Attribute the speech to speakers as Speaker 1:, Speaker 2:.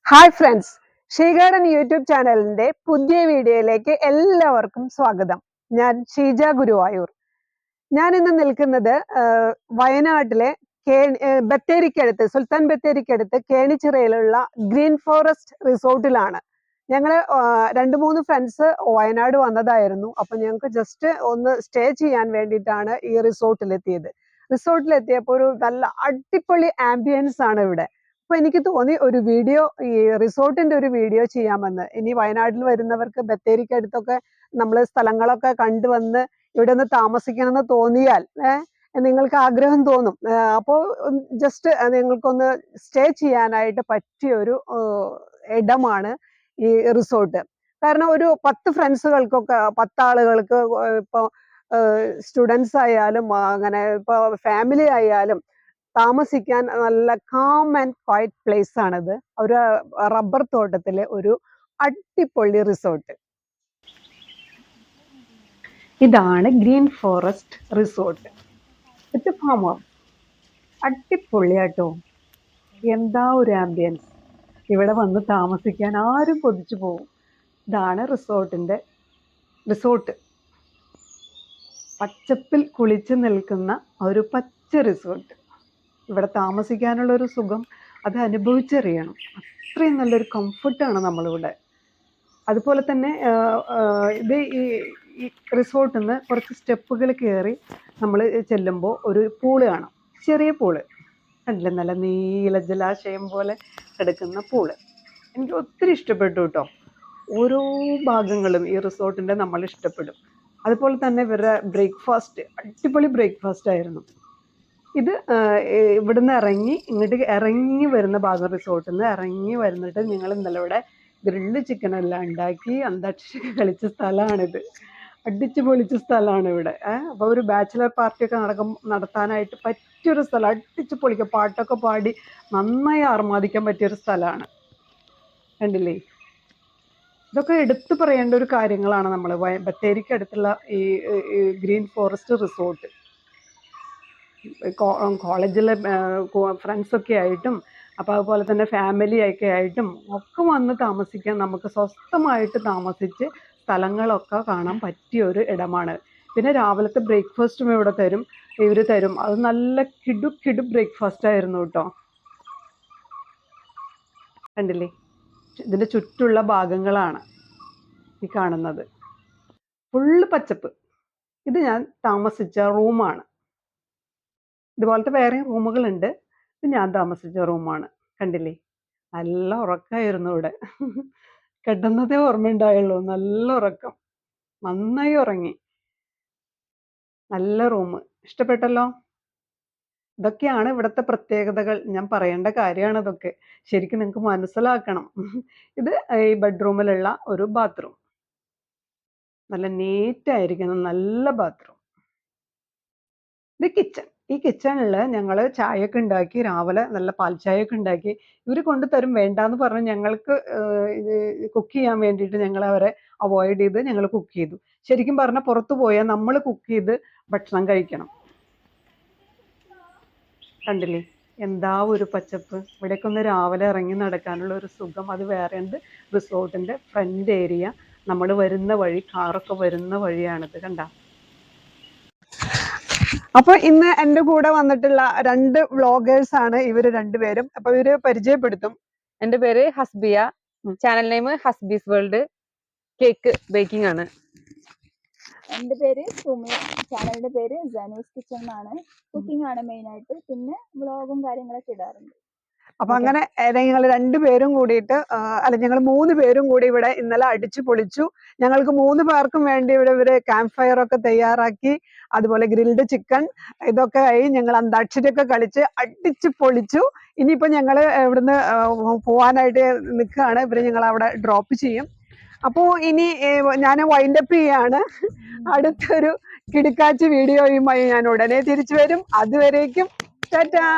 Speaker 1: Hi friends, ഷീഗാർഡൻ YouTube ചാനലിന്റെ പുതിയ വീഡിയോയിലേക്ക് എല്ലാവർക്കും സ്വാഗതം. ഞാൻ ഷീജ ഗുരുവായൂർ. ഞാൻ ഇന്ന് നിൽക്കുന്നത് വയനാട്ടിലെ ബത്തേരിക്കടുത്ത്, സുൽത്താൻ ബത്തേരിക്കടുത്ത് കേണിച്ചിറയിലുള്ള ഗ്രീൻ ഫോറസ്റ്റ് റിസോർട്ടിലാണ്. ഞങ്ങള് 2-3 ഫ്രണ്ട്സ് വയനാട് വന്നതായിരുന്നു. അപ്പൊ ഞങ്ങൾക്ക് ജസ്റ്റ് ഒന്ന് സ്റ്റേ ചെയ്യാൻ വേണ്ടിയിട്ടാണ് ഈ റിസോർട്ടിലെത്തിയത്. റിസോർട്ടിലെത്തിയപ്പോൾ ഒരു നല്ല അടിപൊളി ആംബിയൻസ് ആണ് ഇവിടെ. അപ്പൊ എനിക്ക് തോന്നി ഒരു വീഡിയോ, ഈ റിസോർട്ടിന്റെ ഒരു വീഡിയോ ചെയ്യാമെന്ന്. ഇനി വയനാട്ടിൽ വരുന്നവർക്ക് ബത്തേരിക്കടുത്തൊക്കെ നമ്മൾ സ്ഥലങ്ങളൊക്കെ കണ്ടുവന്ന് ഇവിടെ ഒന്ന് താമസിക്കണമെന്ന് തോന്നിയാൽ നിങ്ങൾക്ക് ആഗ്രഹം തോന്നും. അപ്പോൾ ജസ്റ്റ് നിങ്ങൾക്കൊന്ന് സ്റ്റേ ചെയ്യാനായിട്ട് പറ്റിയ ഒരു ഇടമാണ് ഈ റിസോർട്ട്. കാരണം ഒരു 10 ഫ്രണ്ട്സുകൾക്കൊക്കെ, 10 ആളുകൾക്ക്, ഇപ്പൊ സ്റ്റുഡൻസ് ആയാലും അങ്ങനെ ഇപ്പൊ ഫാമിലി ആയാലും താമസിക്കാൻ നല്ല കാം ആൻഡ് ക്വയറ്റ് പ്ലേസ് ആണിത്. ഒരു റബ്ബർ തോട്ടത്തിലെ ഒരു അടിപൊളി റിസോർട്ട്. ഇതാണ് ഗ്രീൻ ഫോറസ്റ്റ് റിസോർട്ട് വിത്ത് ഫാം ഹൗസ്. അടിപൊളിയാട്ടോ, എന്താ ഒരു ആംബിയൻസ്! ഇവിടെ വന്ന് താമസിക്കാൻ ആരും കൊതിച്ചു പോകും. ഇതാണ് റിസോർട്ട്. പച്ചപ്പിൽ കുളിച്ചു നിൽക്കുന്ന ഒരു പച്ച റിസോർട്ട്. ഇവിടെ താമസിക്കാനുള്ള ഒരു സുഖം അത് അനുഭവിച്ചറിയണം. അത്രയും നല്ലൊരു കംഫർട്ടാണ് നമ്മളിവിടെ. അതുപോലെ തന്നെ ഇത് ഈ റിസോർട്ടിൽ നിന്ന് കുറച്ച് സ്റ്റെപ്പുകൾ കയറി നമ്മൾ ചെല്ലുമ്പോൾ ഒരു പൂള് കാണാം. ചെറിയ പൂള് കണ്ടില്ലേ, നല്ല നീല ജലാശയം പോലെ കിടക്കുന്ന പൂള്. എനിക്ക് ഒത്തിരി ഇഷ്ടപ്പെട്ടു കേട്ടോ. ഓരോ ഭാഗങ്ങളും ഈ റിസോർട്ടിൻ്റെ നമ്മൾ ഇഷ്ടപ്പെടും. അതുപോലെ തന്നെ ഇവരുടെ ബ്രേക്ക്ഫാസ്റ്റ് അടിപൊളി ബ്രേക്ക്ഫാസ്റ്റ് ആയിരുന്നു. ഇത് ഇവിടുന്ന് ഇങ്ങോട്ട് ഇറങ്ങി വരുന്ന ഭാഗം, റിസോർട്ടിൽ നിന്ന് ഇറങ്ങി വരുന്നിട്ട് നിങ്ങൾ ഇന്നലെ ഇവിടെ ഗ്രിൽഡ് ചിക്കൻ എല്ലാം ഉണ്ടാക്കി അന്താക്ഷരി കളിച്ച സ്ഥലമാണിത്. അടിച്ചു പൊളിച്ച സ്ഥലമാണ് ഇവിടെ. അപ്പോൾ ഒരു ബാച്ചിലർ പാർട്ടിയൊക്കെ നടത്താനായിട്ട് പറ്റിയൊരു സ്ഥലം. അടിച്ചു പൊളിക്കുക, പാട്ടൊക്കെ പാടി നന്നായി ആർമാദിക്കാൻ പറ്റിയൊരു സ്ഥലമാണ്. കണ്ടില്ലേ? ഇതൊക്കെ എടുത്തു പറയേണ്ട ഒരു കാര്യങ്ങളാണ്. നമ്മൾ ബത്തേരിക്ക് അടുത്തുള്ള ഈ ഗ്രീൻ ഫോറസ്റ്റ് റിസോർട്ട് കോളേജിലെ ഫ്രണ്ട്സൊക്കെ ആയിട്ടും, അപ്പോൾ അതുപോലെ തന്നെ ഫാമിലി ഒക്കെ ആയിട്ടും ഒക്കെ വന്ന് താമസിക്കാൻ, നമുക്ക് സ്വസ്ഥമായിട്ട് താമസിച്ച് സ്ഥലങ്ങളൊക്കെ കാണാൻ പറ്റിയ ഒരു ഇടമാണ്. പിന്നെ രാവിലത്തെ ബ്രേക്ക്ഫാസ്റ്റും ഇവർ തരും. അത് നല്ല കിടു ബ്രേക്ക്ഫാസ്റ്റ് ആയിരുന്നു കേട്ടോ. കണ്ടില്ലേ? ഇതിൻ്റെ ചുറ്റുള്ള ഭാഗങ്ങളാണ് ഈ കാണുന്നത്. ഫുള്ള് പച്ചപ്പ്. ഇത് ഞാൻ താമസിച്ച റൂമാണ്. ഇതുപോലത്തെ വേറെ റൂമുകളുണ്ട്. ഇത് ഞാൻ താമസിച്ച റൂമാണ്. കണ്ടില്ലേ? നല്ല ഉറക്കമായിരുന്നു ഇവിടെ. കിടന്നതേ ഓർമ്മയുണ്ടായുള്ളൂ. നല്ല ഉറക്കം, നന്നായി ഉറങ്ങി. നല്ല റൂം, ഇഷ്ടപ്പെട്ടല്ലോ? ഇതൊക്കെയാണ് ഇവിടുത്തെ പ്രത്യേകതകൾ. ഞാൻ പറയേണ്ട കാര്യമാണ് ഇതൊക്കെ. ശരിക്കും നിങ്ങൾക്ക് മനസ്സിലാക്കണം. ഇത് ഈ ബെഡ്റൂമിലുള്ള ഒരു ബാത്റൂം. നല്ല നീറ്റായിരിക്കണം, നല്ല ബാത്റൂം. ഇത് കിച്ചൺ. ഈ കിച്ചണിൽ ഞങ്ങൾ ചായയൊക്കെ ഉണ്ടാക്കി, രാവിലെ നല്ല പാൽ ചായയൊക്കെ ഉണ്ടാക്കി. ഇവർ കൊണ്ടുതരും, വേണ്ടാന്ന് പറഞ്ഞ് ഞങ്ങൾക്ക് കുക്ക് ചെയ്യാൻ വേണ്ടിയിട്ട് ഞങ്ങൾ അവരെ അവോയ്ഡ് ചെയ്ത് ഞങ്ങൾ കുക്ക് ചെയ്തു. ശരിക്കും പറഞ്ഞാൽ പുറത്തു പോയാൽ നമ്മൾ കുക്ക് ചെയ്ത് ഭക്ഷണം കഴിക്കണം. കണ്ടില്ലേ എന്താ ഒരു പച്ചപ്പ്! ഇവിടേക്ക് ഒന്ന് രാവിലെ ഇറങ്ങി നടക്കാനുള്ള ഒരു സുഖം അത് വേറെ ഉണ്ട്. റിസോർട്ടിൻ്റെ ഫ്രണ്ട് ഏരിയ, നമ്മൾ വരുന്ന വഴി, കാറൊക്കെ വരുന്ന വഴിയാണിത്. കണ്ട. അപ്പൊ ഇന്ന് എൻ്റെ കൂടെ വന്നിട്ടുള്ള 2 വ്ളോഗേഴ്സ് ആണ് ഇവര് രണ്ടുപേരും. അപ്പൊ ഇവര് പരിചയപ്പെടുത്തും.
Speaker 2: എൻ്റെ പേര് Hasbiya, channel name Hasbi's world, cake baking ആണ്.
Speaker 3: എൻ്റെ പേര് സുമി, ചാനലിന്റെ പേര് ജനൂസ് കിച്ചൺ എന്നാണ്. കുക്കിംഗ് ആണ് മെയിൻ ആയിട്ട്, പിന്നെ വ്ളോഗും കാര്യങ്ങളൊക്കെ ഇടാറുണ്ട്.
Speaker 1: അപ്പൊ അങ്ങനെ ഞങ്ങൾ 2 പേരും കൂടിയിട്ട്, ഞങ്ങൾ 3 പേരും കൂടി ഇവിടെ ഇന്നലെ അടിച്ചു പൊളിച്ചു. ഞങ്ങൾക്ക് 3 പേർക്കും വേണ്ടി ഇവിടെ ഇവര് ക്യാമ്പ് ഫയർ ഒക്കെ തയ്യാറാക്കി, അതുപോലെ ഗ്രിൽഡ് ചിക്കൻ ഇതൊക്കെ ആയി. ഞങ്ങൾ അന്താക്ഷരിയൊക്കെ കളിച്ച് അടിച്ചു പൊളിച്ചു. ഇനിയിപ്പോ ഞങ്ങൾ ഇവിടുന്ന് പോവാനായിട്ട് നിൽക്കുകയാണ്. ഇവര് ഞങ്ങൾ അവിടെ ഡ്രോപ്പ് ചെയ്യും. അപ്പോ ഇനി ഞാൻ വൈൻഡപ്പ് ചെയ്യാണ്. അടുത്തൊരു കിടുക്കാച്ചി വീഡിയോയുമായി ഞാൻ ഉടനെ തിരിച്ചു വരും. അതുവരേക്കും ടാറ്റാ.